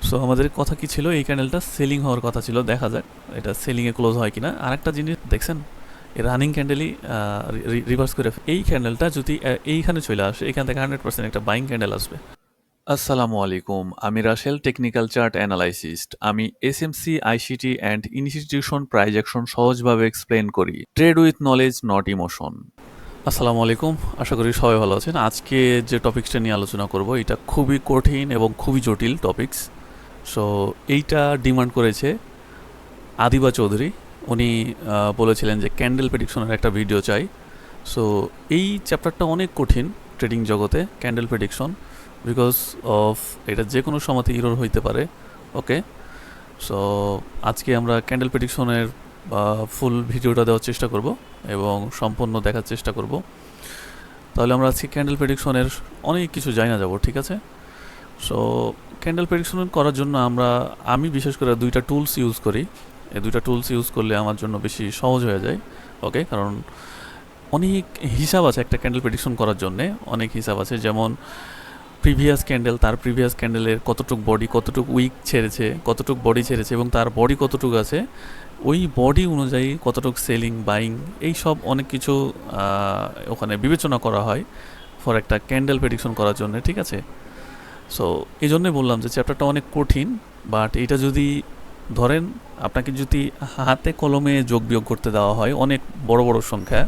So আমাদের কথা কি ছিল, এই ক্যান্ডেলটা সেলিং হওয়ার কথা ছিল, দেখা যাক এটা সেলিংয়ে ক্লোজ হয় কিনা। আর একটা জিনিস দেখছেন, এই রানিং ক্যান্ডেলই রিভার্স করে এই ক্যান্ডেলটা যদি এইখানে চলে আসে, এখান থেকে 100% একটা বাইং ক্যান্ডেল আসবে। আসসালামু আলাইকুম, আমি রাশেল, টেকনিক্যাল চার্ট অ্যানালাইসিস্ট। আমি SMC, ICT and institution prize action সহজভাবে এক্সপ্লেন করি। Trade with knowledge, not emotion. আসসালামু আলাইকুম, আশা করি সবাই ভালো আছেন। আজকে যে টপিক্সটা নিয়ে আলোচনা করব এটা খুবই কঠিন এবং খুবই জটিল টপিক্স। সো এইটা ডিমান্ড করেছে আদিবা চৌধুরী। উনি বলেছিলেন যে ক্যান্ডেল প্রেডিকশনের একটা ভিডিও চাই। সো এই চ্যাপ্টারটা অনেক কঠিন ট্রেডিং জগতে, ক্যান্ডেল প্রেডিকশন, বিকজ অফ এটা যে কোনো সময়তে ইরর হইতে পারে। ওকে, সো আজকে আমরা ক্যান্ডেল প্রেডিকশনের ফুল ভিডিওটা দেওয়ার চেষ্টা করব এবং সম্পূর্ণ দেখার চেষ্টা করব। তাহলে আমরা আজকে ক্যান্ডেল প্রেডিকশনের অনেক কিছু জানা যাব, ঠিক আছে? সো ক্যান্ডেল প্রেডিকশন করার জন্য আমি বিশেষ করে দুইটা টুলস ইউজ করি। এই দুইটা টুলস ইউজ করলে আমার জন্য বেশি সহজ হয়ে যায়। ওকে, কারণ অনেক হিসাব আছে একটা ক্যান্ডেল প্রেডিকশন করার জন্যে, অনেক হিসাব আছে। যেমন প্রিভিয়াস ক্যান্ডেল, তার প্রিভিয়াস ক্যান্ডেলের কতটুক বডি, কতটুক উইক ছেড়েছে, কতটুক বডি ছেড়েছে এবং তার বডি কতটুক আছে, ওই বডি অনুযায়ী কতটুক সেলিং, বাইং, এই সব অনেক কিছু ওখানে বিবেচনা করা হয় ফর একটা ক্যান্ডেল প্রেডিকশন করার জন্য, ঠিক আছে? সো এই জন্যই বললাম যে চ্যাপ্টারটা অনেক কঠিন, বাট এটা যদি ধরেন আপনাকে যদি হাতে কলমে যোগ বিয়োগ করতে দেওয়া হয় অনেক বড় বড় সংখ্যা,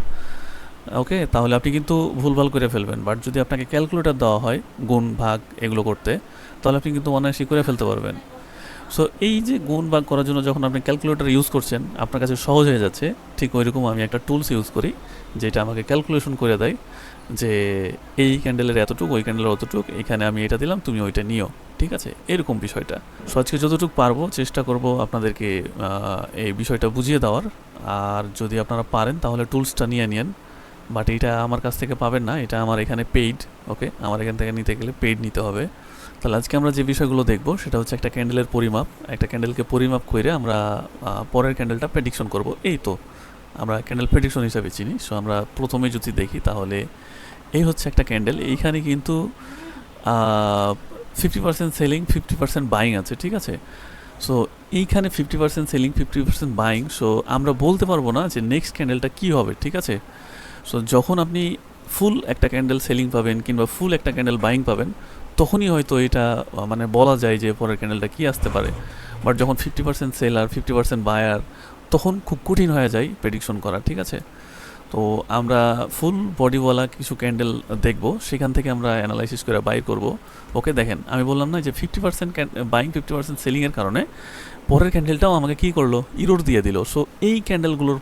ওকে, তাহলে আপনি কিন্তু ভুলভাল করে ফেলবেন। বাট যদি আপনাকে ক্যালকুলেটর দেওয়া হয় গুণ ভাগ এগুলো করতে, তাহলে আপনি কিন্তু অনায়াসই করে ফেলতে পারবেন। সো এই যে গুণ ভাগ করার জন্য যখন আপনি ক্যালকুলেটর ইউজ করছেন, আপনার কাছে সহজ হয়ে যাচ্ছে। ঠিক ওইরকম আমি একটা টুলস ইউজ করি যেটা আমাকে ক্যালকুলেশন করে দেয় যে এই ক্যান্ডেলের এতটুকু, ওই ক্যান্ডেলের অতটুকু, এখানে আমি এটা দিলাম, তুমি ওইটা নিও, ঠিক আছে? এরকম বিষয়টা। সো আজকে যতটুকু পারবো চেষ্টা করব আপনাদেরকে এই বিষয়টা বুঝিয়ে দেওয়ার। আর যদি আপনারা পারেন তাহলে টুলসটা নিয়ে নিন, বাট এটা আমার কাছ থেকে পাবেন না, এটা আমার এখানে পেইড। ওকে, আমার এখান থেকে নিতে গেলে পেইড নিতে হবে। তাহলে আজকে আমরা যে বিষয়গুলো দেখব সেটা হচ্ছে একটা ক্যান্ডেলের পরিমাপ। একটা ক্যান্ডেলকে পরিমাপ করে আমরা পরের ক্যান্ডেলটা প্রেডিকশন করব। এই তো আমরা ক্যান্ডেল প্রেডিকশন হিসাবে চিনি। সো আমরা প্রথমে যদি দেখি তাহলে এই হচ্ছে একটা ক্যান্ডেল। এইখানে কিন্তু 50% সেলিং, 50% বাইং আছে, ঠিক আছে? সো এইখানে 50% সেলিং, 50% বাইং। সো আমরা বলতে পারবো না যে নেক্সট ক্যান্ডেলটা কী হবে, ঠিক আছে? সো যখন আপনি ফুল একটা ক্যান্ডেল সেলিং পাবেন কিংবা ফুল একটা ক্যান্ডেল বাইং পাবেন, তখনই হয়তো এটা মানে বলা যায় যে পরের ক্যান্ডেলটা কী আসতে পারে। বাট যখন 50% সেলার, 50% বায়ার, তখন খুব কঠিন হয়ে যায় প্রেডিকশন করা, ঠিক আছে? তো আমরা ফুল বডিওয়ালা কিছু ক্যান্ডেল দেখব, সেখান থেকে আমরা অ্যানালাইসিস করে বাই করব। ওকে, দেখেন আমি বললাম না যে 50% বাইং, 50% সেলিংয়ের কারণে পরের ক্যান্ডেলটাও আমাকে কী করলো, ইরোর দিয়ে দিল। সো এই ক্যান্ডেলগুলোর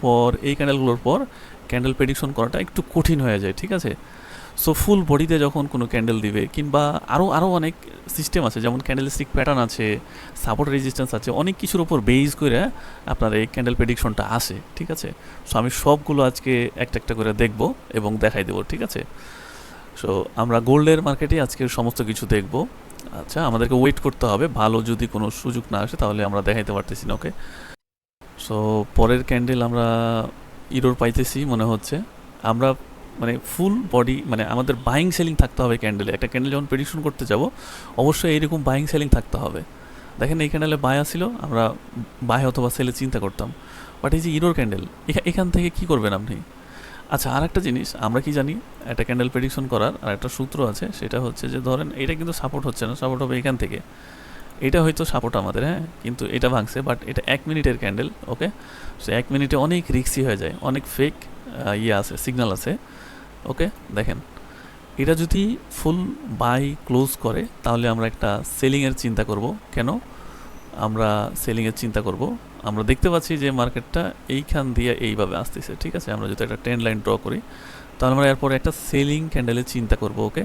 পর ক্যান্ডেল প্রেডিকশন করাটা একটু কঠিন হয়ে যায়, ঠিক আছে? সো ফুল বডিতে যখন কোনো ক্যান্ডেল দিবে, কিংবা আরও অনেক সিস্টেম আছে, যেমন ক্যান্ডেলস্টিক প্যাটার্ন আছে, সাপোর্ট রেজিস্ট্যান্স আছে, অনেক কিছুর ওপর বেস করে আপনার এই ক্যান্ডেল প্রেডিকশনটা আসে, ঠিক আছে? সো আমি সবগুলো আজকে একটা একটা করে দেখব এবং দেখাই দেবো, ঠিক আছে? সো আমরা গোল্ডের মার্কেটে আজকে সমস্ত কিছু দেখব। আচ্ছা, আমাদেরকে ওয়েট করতে হবে, ভালো যদি কোনো সুযোগ না আসে তাহলে আমরা দেখাইতে পারতেছি না। ওকে, সো পরের ক্যান্ডেল আমরা ইরোর পাইতেছি মনে হচ্ছে। আমরা মানে ফুল বডি, মানে আমাদের বাইং সেলিং থাকতে হবে ক্যান্ডেলে। একটা ক্যান্ডেল যখন প্রেডিকশন করতে যাব অবশ্যই এইরকম বাইং সেলিং থাকতে হবে। দেখেন এই ক্যান্ডেলে বাই আসছিল, আমরা বাই অথবা সেলে চিন্তা করতাম। বাট এই যে ইরোর ক্যান্ডেল, এখান থেকে কি করবেন আপনি? আচ্ছা, আর একটা জিনিস আমরা কি জানি, একটা ক্যান্ডেল প্রেডিকশন করার আর একটা সূত্র আছে, সেটা হচ্ছে যে ধরেন এটা কিন্তু সাপোর্ট হচ্ছে না, সাপোর্ট হবে এখান থেকে। এটা হয়তো সাপোর্ট আমাদের, হ্যাঁ, কিন্তু এটা ভাঙছে, বাট এটা 1 মিনিটের ক্যান্ডেল। ওকে, সো 1 মিনিটে অনেক রিক্সি হয়ে যায়, অনেক ফেক আছে, সিগন্যাল আছে। ওকে, দেখেন এটা যদি ফুল বাই ক্লোজ করে তাহলে আমরা একটা সেলিংয়ের চিন্তা করব। কেন আমরা সেলিংয়ের চিন্তা করব? আমরা দেখতে পাচ্ছি যে মার্কেটটা এইখান দিয়ে এইভাবে আসতেছে, ঠিক আছে? আমরা যদি একটা ট্রেন্ড লাইন ড্র করি তাহলে আমরা এরপরে একটা সেলিং ক্যান্ডেলের চিন্তা করব। ওকে,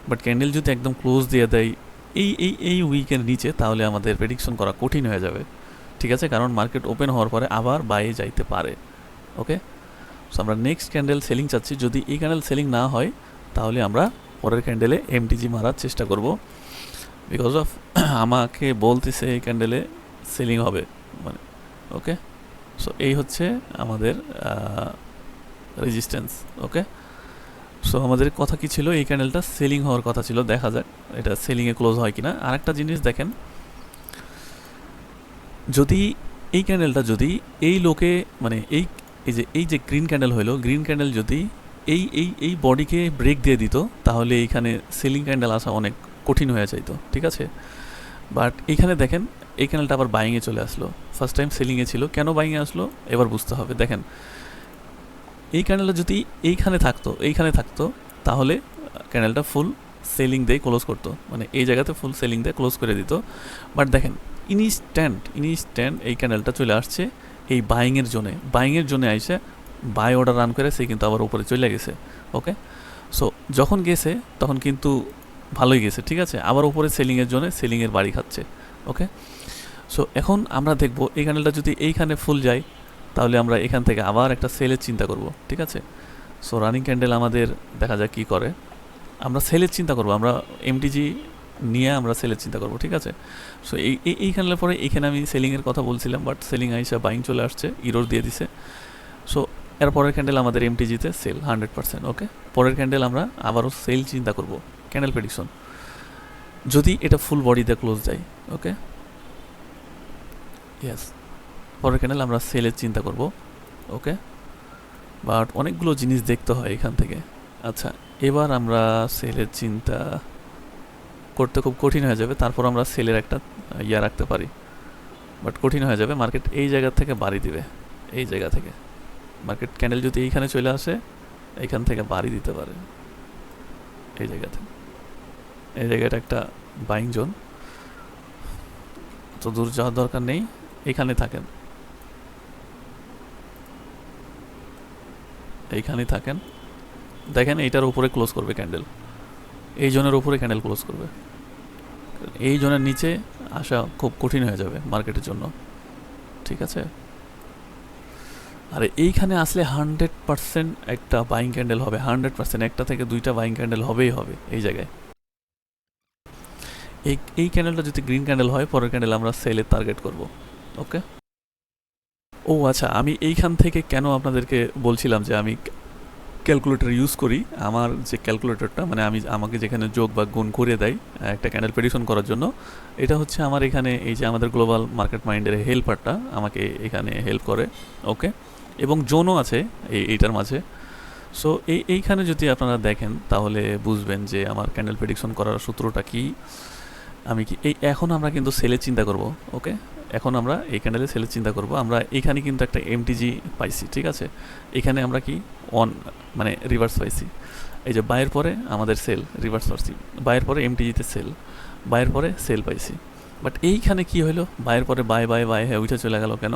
বাট ক্যান্ডেল যদি একদম ক্লোজ দিয়ে দেয় এই উইকের নিচে, তাহলে আমাদের প্রেডিকশন করা কঠিন হয়ে যাবে, ঠিক আছে? কারণ মার্কেট ওপেন হওয়ার পরে আবার বাইরে যাইতে পারে। ওকে, সো আমরা নেক্সট ক্যান্ডেল সেলিং চাচ্ছি। যদি এই ক্যান্ডেল সেলিং না হয় তাহলে আমরা পরের ক্যান্ডেলে এমটিজি মারার চেষ্টা করব, বিকজ অফ আমাকে বলতেছে এই ক্যান্ডেলে সেলিং হবে মানে। ওকে, সো এই হচ্ছে আমাদের রেজিস্ট্যান্স। ওকে, সো আমাদের কথা কি ছিল, এই ক্যান্ডেলটা সেলিং হওয়ার কথা ছিল, দেখা যাক এটা সেলিংয়ে ক্লোজ হয় কিনা। আর একটা জিনিস দেখেন, যদি এই ক্যান্ডেলটা যদি এই লোকে মানে এই যে গ্রিন ক্যান্ডেল হলো, গ্রিন ক্যান্ডেল যদি এই বডিকে ব্রেক দিয়ে দিত, তাহলে এইখানে সেলিং ক্যান্ডেল আসা অনেক কঠিন হয়ে যাইতো, ঠিক আছে। বাট এইখানে দেখেন এই ক্যান্ডেলটা আবার বাইংয়ে চলে আসলো, ফার্স্ট টাইম সেলিংয়ে ছিল, কেন বাইংয়ে আসলো এবার বুঝতে হবে। দেখেন এই ক্যান্ডেলটা যদি এইখানে থাকতো তাহলে ক্যান্ডেলটা ফুল সেলিং দিয়ে ক্লোজ করতো, মানে এই জায়গাতে ফুল সেলিং দিয়ে ক্লোজ করে দিত। বাট দেখেন ইনস্ট্যান্ট এই ক্যান্ডেলটা চলে আসছে এই বাইংয়ের জোনে আইসে বাই অর্ডার রান করে সে কিন্তু আবার উপরে চলে গেছে। ওকে, সো যখন গেছে তখন কিন্তু ভালোই গেছে, ঠিক আছে, আবার উপরে সেলিংয়ের জন্য সেলিংয়ের বাড়ি খাচ্ছে। ওকে, সো এখন আমরা দেখব এই ক্যান্ডেলটা যদি এইখানে ফুল যায় তাহলে আমরা এখান থেকে আবার একটা সেলের চিন্তা করব, ঠিক আছে। সো রানিং ক্যান্ডেল আমাদের দেখা যাক কী করে। আমরা সেলের চিন্তা করব, আমরা এমটিজি নিয়ে আমরা সেলের চিন্তা করব, ঠিক আছে। সো এই ক্যান্ডেলের পরে এইখানে আমি সেলিংয়ের কথা বলছিলাম, বাট সেলিং আইসা বাইং চলে আসছে, ইরোর দিয়ে দিছে। সো এর পরের ক্যান্ডেল আমাদের এমটিজিতে সেল 100%। ওকে, পরের ক্যান্ডেল আমরা আবারও সেল চিন্তা করব, ক্যান্ডেল প্রেডিকশন যদি এটা ফুল বডিতে ক্লোজ যায়। ওকে, ইয়েস, পরের ক্যান্ডেল আমরা সেলের চিন্তা করব। ওকে, বাট অনেকগুলো জিনিস দেখতে হয় এখান থেকে। আচ্ছা, এবার আমরা সেলের চিন্তা করতে খুব কঠিন হয়ে যাবে, তারপর আমরা সেলের একটা ইয়া রাখতে পারি, বাট কঠিন হয়ে যাবে। মার্কেট এই জায়গা থেকে বাড়ি দিবে, এই জায়গা থেকে মার্কেট ক্যান্ডেল যদি এইখানে চলে আসে এইখান থেকে বাড়ি দিতে পারে এই জায়গাতে। এই জায়গাটা একটা বাইং জোন, তো দূর যাওয়ার দরকার নেই, এইখানে থাকেন, এইখানেই থাকেন। দেখেন এইটার উপরে ক্লোজ করবে ক্যান্ডেল, এই জোনের উপরে ক্যান্ডেল ক্লোজ করবে, এই জোনের নিচে আসা খুব কঠিন হয়ে যাবে মার্কেটের জন্য, ঠিক আছে। আর এইখানে আসলে 100% একটা বাইং ক্যান্ডেল হবে, 100%, একটা থেকে দুইটা বাইং ক্যান্ডেল হবেই হবে এই জায়গায়। এই ক্যান্ডেলটা যদি গ্রিন ক্যান্ডেল হয়, পরের ক্যান্ডেল আমরা সেলের টার্গেট করব। ওকে, ও আচ্ছা, আমি এইখান থেকে কেন আপনাদেরকে বলছিলাম যে আমি ক্যালকুলেটর ইউজ করি, আমার যে ক্যালকুলেটরটা মানে আমাকে যেখানে যোগ বা গুণ করে দেয় একটা ক্যান্ডেল প্রেডিকশন করার জন্য, এটা হচ্ছে আমার এখানে এই যে আমাদের গ্লোবাল মার্কেট মাইন্ডের হেল্পারটা আমাকে এখানে হেল্প করে। ওকে, এবং জোনও আছে এইটার মাঝে। সো এইখানে যদি আপনারা দেখেন তাহলে বুঝবেন যে আমার ক্যান্ডেল প্রেডিকশন করার সূত্রটা কি। আমি কি এখন আমরা কিন্তু সেলের চিন্তা করব। ওকে, এখন আমরা এই ক্যান্ডেলে সেলের চিন্তা করব। আমরা এখানে কিন্তু একটা এমটিজি পাইছি, ঠিক আছে, এখানে আমরা কি মানে রিভার্স পাইছি, এই যে বাইয়ের পরে আমাদের সেল রিভার্স পাইছি, বাইয়ের পরে এমটিজিতে সেল, বাইয়ের পরে সেল পাইছি। বাট এইখানে কি হলো, বাইয়ের পরে বাই হয়ে উঠে চলে গেল কেন?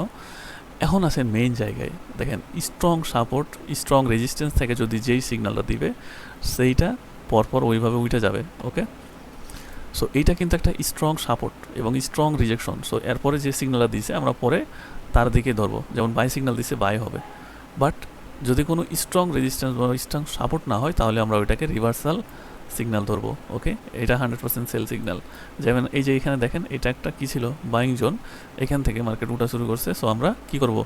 এখন আসেন মেইন জায়গায়, দেখেন স্ট্রং সাপোর্ট স্ট্রং রেজিস্ট্যান্স থেকে যদি যেই সিগন্যালটা দিবে সেইটা পরপর ওইভাবে উঠে যাবে। ওকে, সো এইটা কিন্তু একটা স্ট্রং সাপোর্ট এবং স্ট্রং রিজেকশন। সো এরপরে যে সিগন্যালটা দিছে আমরা পরে তার দিকে ধরবো, যেমন বাই সিগন্যাল দিছে বাই হবে। বাট যদি কোনো স্ট্রং রেজিস্ট্যান্স বা স্ট্রং সাপোর্ট না হয় তাহলে আমরা ওইটাকে রিভার্সাল সিগন্যাল ধরবো। ওকে, এটা 100% সেল সিগন্যাল। যেমন এই যে এখানে দেখেন এটা একটা কী ছিল, বাইং জোন, এখান থেকে মার্কেট উঠা শুরু করছে। সো আমরা কি করব,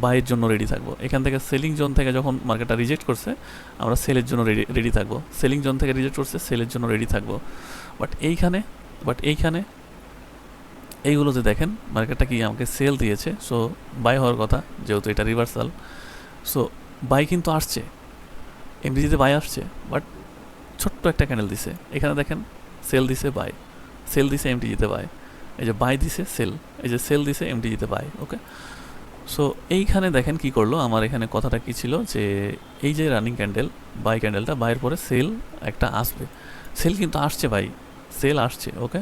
বাইয়ের জন্য রেডি থাকবো। এখান থেকে সেলিং জোন থেকে যখন মার্কেটটা রিজেক্ট করছে আমরা সেলের জন্য রেডি থাকবো, সেলিং জোন থেকে রিজেক্ট করছে সেলের জন্য রেডি থাকবো। বাট এইখানে এইগুলোতে দেখেন মার্কেটটা কি আমাকে সেল দিয়েছে, সো বাই হওয়ার কথা, যেহেতু এটা রিভার্সাল। সো বাই কিন্তু আসছে, এমডিজিতে বাই আসছে, বাট ছোট্ট একটা ক্যান্ডেল দিছে, এখানে দেখেন সেল দিছে বাই, সেল দিছে এমটিজিতে বাই, এই যে বাই দিছে সেল, এই যে সেল দিছে এমটিজিতে বাই। ওকে, সো এইখানে দেখেন কি করলো, আমার এখানে কথাটা কি ছিল যে এই যে রানিং ক্যান্ডেল বাই ক্যান্ডেলটা, বাইয়ের পরে সেল একটা আসবে, সেল কিন্তু আসছে ভাই, সেল আসছে। ওকে,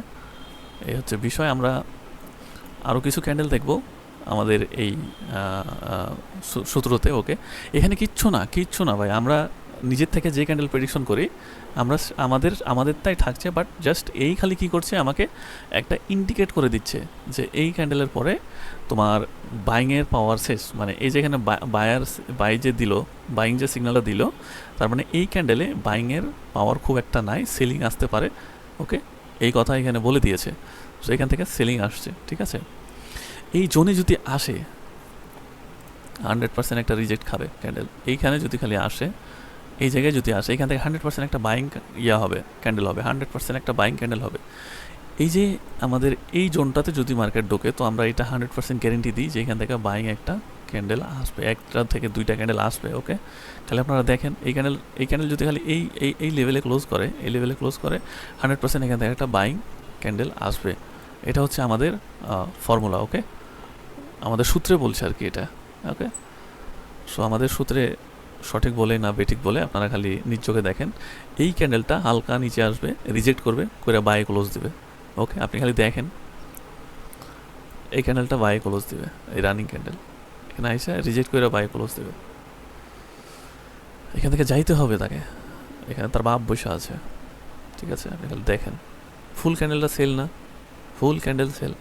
এই হচ্ছে বিষয়। আমরা আরও কিছু ক্যান্ডেল দেখব আমাদের এই সূত্রতে। ওকে, এখানে কিচ্ছু না ভাই, আমরা নিজের থেকে যে ক্যান্ডেল প্রেডিকশন করি আমরা আমাদেরটাই থাকছে, বাট জাস্ট এই খালি কি করছে, আমাকে একটা ইন্ডিকেট করে দিচ্ছে যে এই ক্যান্ডেলের পরে তোমার বাইংয়ের পাওয়ার শেষ, মানে এই যেখানে বাই যে দিল, বাইং যে সিগন্যালটা দিল, তার মানে এই ক্যান্ডেলে বাইংয়ের পাওয়ার খুব একটা নাই, সেলিং আসতে পারে। ওকে, এই কথা এখানে বলে দিয়েছে। সো এখান থেকে সেলিং আসছে, ঠিক আছে। এই জোনে যদি আসে 100% একটা রিজেক্ট খাবে ক্যান্ডেল, এইখানে যদি খালি আসে, এই জায়গায় যদি আসে, এখান থেকে 100% একটা বাইং হবে, ক্যান্ডেল হবে, 100% একটা বাইং ক্যান্ডেল হবে। এই যে আমাদের এই জোনটাতে যদি মার্কেট ঢোকে তো আমরা এটা 100% গ্যারেন্টি দিই যে এখান থেকে বাইং একটা ক্যান্ডেল আসবে, একটা থেকে দুইটা ক্যান্ডেল আসবে। ওকে, তাহলে আপনারা দেখেন এই ক্যান্ডেল যদি খালি এই লেভেলে ক্লোজ করে, এই লেভেলে ক্লোজ করে 100% এখান থেকে একটা বাইং ক্যান্ডেল আসবে। এটা হচ্ছে আমাদের ফর্মুলা। ওকে, আমাদের সূত্রে বলছে আর কি এটা। ওকে, সো আমাদের সূত্রে সঠিক বলে না বেঠিক বলে আপনারা খালি নিজ চোখে দেখেন। এই ক্যান্ডেলটা হালকা নিচে আসবে, রিজেক্ট করবে, করে বাই ক্লোজ দিবে। ওকে, আপনি খালি দেখেন এই ক্যান্ডেলটা বাই ক্লোজ দিবে, এই রানিং ক্যান্ডেল এখানে আইসে রিজেক্ট করে বাই ক্লোজ দিবে। এখান থেকে যাইতে হবে তাকে, এখানে তার বাপ বসে আছে। ঠিক আছে, আপনি খালি দেখেন ফুল ক্যান্ডেলটা সেল না, ফুল ক্যান্ডেল সেল,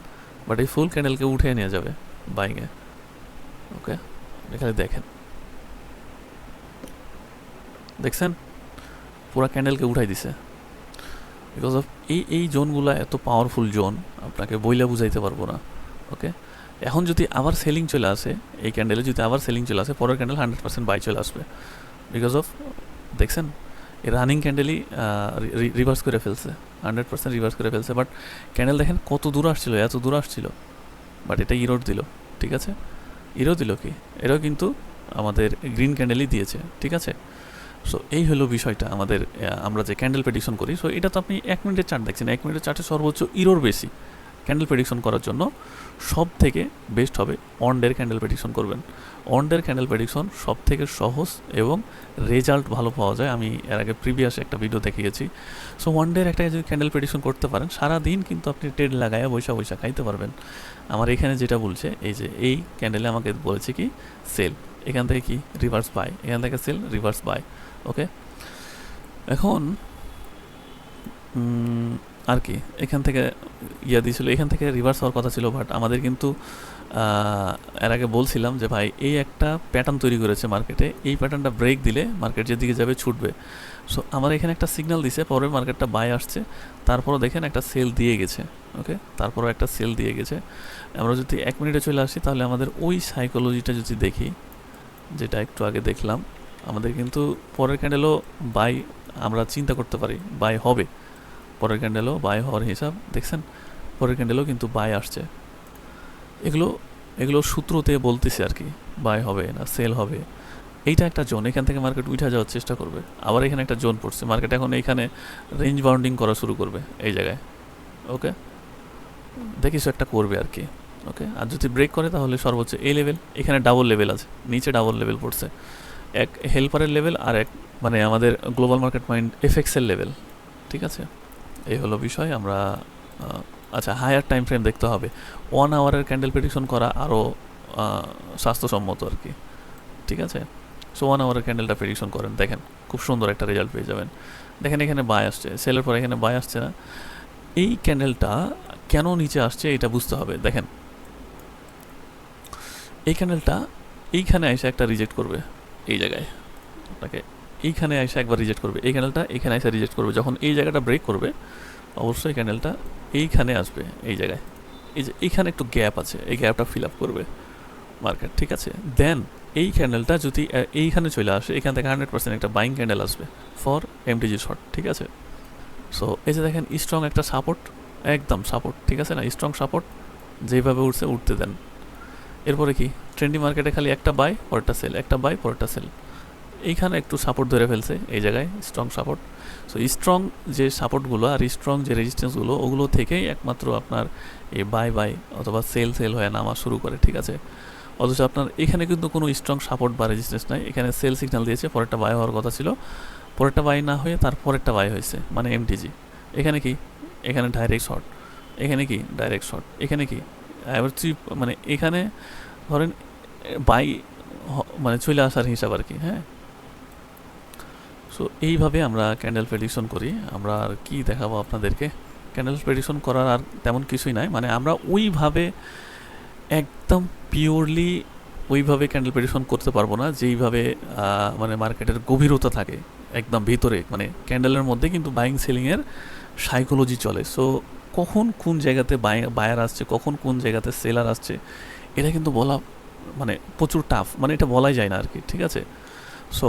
বাট এই ফুল ক্যান্ডেলকে উঠে নিয়ে যাবে বাইংয়ে। ওকে, আপনি খালি দেখেন, দেখছেন পুরা ক্যান্ডেলকে উঠাই দিছে। বিকজ অফ এই জোনগুলো এত পাওয়ারফুল জোন, আপনাকে বইলে বুঝাইতে পারবো না। ওকে, এখন যদি আবার সেলিং চলে আসে, এই ক্যান্ডেলে যদি আবার সেলিং চলে আসে, পরের ক্যান্ডেল 100% বাই চলে আসবে। বিকজ অফ দেখছেন এই রানিং ক্যান্ডেলই রিভার্স করে ফেলছে, 100% রিভার্স করে ফেলছে। বাট ক্যান্ডেল দেখেন কত দূর আসছিল, এত দূর আসছিল, বাট এটা ইরোড দিল। ঠিক আছে, ইরো দিল কি, এটাও কিন্তু আমাদের গ্রিন ক্যান্ডেলই দিয়েছে। ঠিক আছে, সো এই হলো বিষয়টা আমাদের। আমরা যে ক্যান্ডেল প্রেডিকশন করি, সো এটা তো আপনি 1 মিনিটের চার্ট দেখছেন, 1 মিনিটের চার্টে সর্বোচ্চ ইরোর বেশি। ক্যান্ডেল প্রেডিকশন করার জন্য সব থেকে বেস্ট হবে অন ডের ক্যান্ডেল প্রেডিকশন করবেন। অন ডের ক্যান্ডেল প্রেডিকশন সব থেকে সহজ এবং রেজাল্ট ভালো পাওয়া যায়। আমি এর আগে প্রিভিয়াস একটা ভিডিও দেখিয়েছি। সো ওয়ান ডের একটা যদি ক্যান্ডেল প্রেডিকশন করতে পারেন, সারাদিন কিন্তু আপনি ট্রেড লাগায় বৈশা খাইতে পারবেন। আমার এখানে যেটা বলছে, এই যে এই ক্যান্ডেলে আমাকে বলেছে কি সেল, এখান থেকে কি রিভার্স বাই, এখান থেকে সেল রিভার্স বাই। ওকে, এখন আর কি এখান থেকে দিয়েছিল, এখান থেকে রিভার্স হওয়ার কথা ছিল, বাট আমাদের কিন্তু এর আগে বলছিলাম যে ভাই এই একটা প্যাটার্ন তৈরি করেছে মার্কেটে, এই প্যাটার্নটা ব্রেক দিলে মার্কেট যেদিকে যাবে ছুটবে। সো আমার এখানে একটা সিগন্যাল দিছে, পরে মার্কেটটা বাই আসছে, তারপরও দেখেন একটা সেল দিয়ে গেছে। ওকে, তারপরও একটা সেল দিয়ে গেছে। আমরা যদি 1 মিনিটে চলে আসি, তাহলে আমাদের ওই সাইকোলজিটা যদি দেখি, যেটা একটু আগে দেখলাম, আমাদের কিন্তু পরের ক্যান্ডেলও বাই আমরা চিন্তা করতে পারি, বাই হবে। পরের ক্যান্ডেলও বাই হওয়ার হিসাব দেখছেন, পরের ক্যান্ডেলও কিন্তু বাই আসছে। এগুলো সূত্রতে বলতেছে আর কি, বাই হবে না সেল হবে। এইটা একটা জোন, এখান থেকে মার্কেট উঠে যাওয়ার চেষ্টা করবে। আবার এখানে একটা জোন পড়ছে, মার্কেট এখন এইখানে রেঞ্জ বাউন্ডিং করা শুরু করবে এই জায়গায়। ওকে, দেখিস একটা করবে আর কি। ওকে, আর যদি ব্রেক করে তাহলে সর্বোচ্চ এই লেভেল, এখানে ডাবল লেভেল আছে, নিচে ডাবল লেভেল পড়ছে, এক হেল্পারের লেভেল আর এক মানে আমাদের গ্লোবাল মার্কেট মাইন্ড এফএক্সের লেভেল। ঠিক আছে, এই হলো বিষয়। আমরা আচ্ছা হায়ার টাইম ফ্রেম দেখতে হবে। 1 আওয়ারের ক্যান্ডেল প্রেডিকশন করা আরও স্বাস্থ্যসম্মত আর কি। ঠিক আছে, সো 1 আওয়ারের ক্যান্ডেলটা প্রেডিকশন করেন, দেখেন খুব সুন্দর একটা রেজাল্ট পেয়ে যাবেন। দেখেন এখানে বাই আসছে, সেলের পর এখানে বাই আসছে না। এই ক্যান্ডেলটা কেন নিচে আসছে এটা বুঝতে হবে। দেখেন এই ক্যান্ডেলটা এইখানে এসে একটা রিজেক্ট করবে, এই জায়গায় আপনাকে এইখানে এসে একবার রিজেক্ট করবে, এই ক্যান্ডেলটা এখানে এসে রিজেক্ট করবে। যখন এই জায়গাটা ব্রেক করবে, অবশ্যই ক্যান্ডেলটা এইখানে আসবে, এই জায়গায়, এই যে এইখানে একটু গ্যাপ আছে, এই গ্যাপটা ফিল আপ করবে মার্কেট। ঠিক আছে, দেন এই ক্যান্ডেলটা যদি এইখানে চলে আসে, এখান থেকে 100% একটা বাইং ক্যান্ডেল আসবে ফর এমটিজি শর্ট। ঠিক আছে, সো এই যে দেখেন স্ট্রং একটা সাপোর্ট, একদম সাপোর্ট। ঠিক আছে না, স্ট্রং সাপোর্ট যেইভাবে উঠছে উঠতে দেন। এরপরে কি ট্রেন্ডি মার্কেটে খালি একটা বাই পরেরটা সেল, একটা বাই পরেরটা সেল। এইখানে একটু সাপোর্ট ধরে ফেলছে, এই জায়গায় স্ট্রং সাপোর্ট। সো স্ট্রং যে সাপোর্টগুলো আর স্ট্রং যে রেজিস্ট্যান্সগুলো, ওগুলো থেকেই একমাত্র আপনার এই বাই অথবা সেল হয়ে নামা শুরু করে। ঠিক আছে, অথচ আপনার এখানে কিন্তু কোনো স্ট্রং সাপোর্ট বা রেজিস্ট্যান্স নাই, এখানে সেল সিগন্যাল দিয়েছে, পরেরটা বাই হওয়ার কথা ছিল, পরেরটা বাই না হয়ে তারপরেরটা বাই হয়েছে, মানে এমটিজি। এখানে কি, এখানে ডাইরেক্ট শর্ট, এখানে কি ডাইরেক্ট শর্ট, এখানে কি এবার মানে এখানে ধরেন বাই মানে চলে আসার হিসাব আর কি। হ্যাঁ, সো এইভাবে আমরা ক্যান্ডেল প্রেডিকশন করি। আমরা আর কি দেখাবো আপনাদেরকে, ক্যান্ডেল প্রেডিকশন করার আর তেমন কিছুই নাই। মানে আমরা ওইভাবে একদম পিওরলি ওইভাবে ক্যান্ডেল প্রেডিকশন করতে পারবো না যেইভাবে মানে মার্কেটের গভীরতা থাকে একদম ভিতরে, মানে ক্যান্ডেলের মধ্যে কিন্তু বাইং সেলিংয়ের সাইকোলজি চলে। সো কখন কোন জায়গাতে বায়ার আসছে, কখন কোন জায়গাতে সেলার আসছে, এটা কিন্তু বলা মানে প্রচুর টাফ, মানে এটা বলাই যায় না আর কি। ঠিক আছে, সো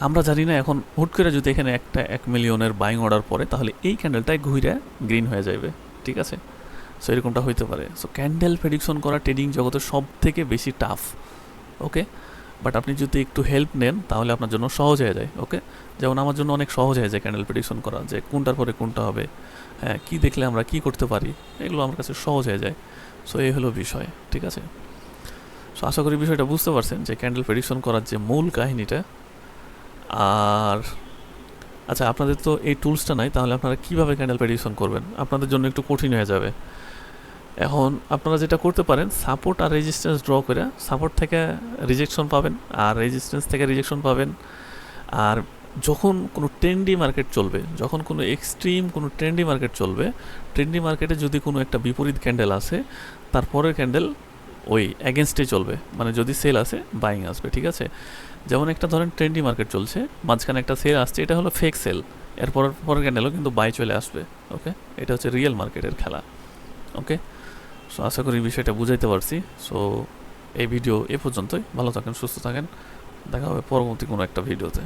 আমরা জানি না এখন হুট করে যদি এখানে একটা 1 মিলিয়নের বাইং অর্ডার পড়ে তাহলে এই ক্যান্ডেলটাই ঘুরে গ্রিন হয়ে যাবে, ঠিক আছে? সো এরকমটা হইতে পারে। সো ক্যান্ডেল প্রেডিকশন করা ট্রেডিং জগতে সব থেকে বেশি টাফ, ওকে? বাট আপনি যদি একটু হেল্প নেন তাহলে আপনার জন্য সহজ হয়ে যায়, ওকে? যেমন আমার জন্য অনেক সহজ হয়ে যায় ক্যান্ডেল প্রেডিকশন করা, যে কোনটার পরে কোনটা হবে, হ্যাঁ, কী দেখলে আমরা কী করতে পারি, এগুলো আমার কাছে সহজ হয়ে যায়। সো এই হলো বিষয়, ঠিক আছে? সো আশা করি বিষয়টা বুঝতে পারছেন যে ক্যান্ডেল প্রেডিকশন করার যে মূল কাহিনীটা। আর আচ্ছা, আপনাদের তো এই টুলসটা নাই, তাহলে আপনারা কীভাবে ক্যান্ডেল প্রেডিকশন করবেন? আপনাদের জন্য একটু কঠিন হয়ে যাবে। এখন আপনারা যেটা করতে পারেন, সাপোর্ট আর রেজিস্ট্যান্স ড্র করে সাপোর্ট থেকে রিজেকশন পাবেন আর রেজিস্ট্যান্স থেকে রিজেকশন পাবেন। আর যখন কোনো ট্রেন্ডি মার্কেট চলবে, যখন কোনো এক্সট্রিম কোনো ট্রেন্ডি মার্কেট চলবে, ট্রেন্ডি মার্কেটে যদি কোনো একটা বিপরীত ক্যান্ডেল আসে, তারপরের ক্যান্ডেল ওই অ্যাগেনস্টে চলবে, মানে যদি সেল আসে বাইং আসবে, ঠিক আছে? যেমন একটা ধরেন ট্রেন্ডি মার্কেট চলছে, মাঝখানে একটা সেল আসছে, এটা হলো ফেক সেল, এরপর পরের ক্যান্ডেলও কিন্তু বাই চলে আসবে, ওকে? এটা হচ্ছে রিয়েল মার্কেটের খেলা, ওকে? সো আশা করি বিষয়টা বুঝাইতে পারছি। সো এই ভিডিও এ পর্যন্তই। ভালো থাকেন, সুস্থ থাকেন, দেখা হবে পরবর্তী কোনো একটা ভিডিওতে।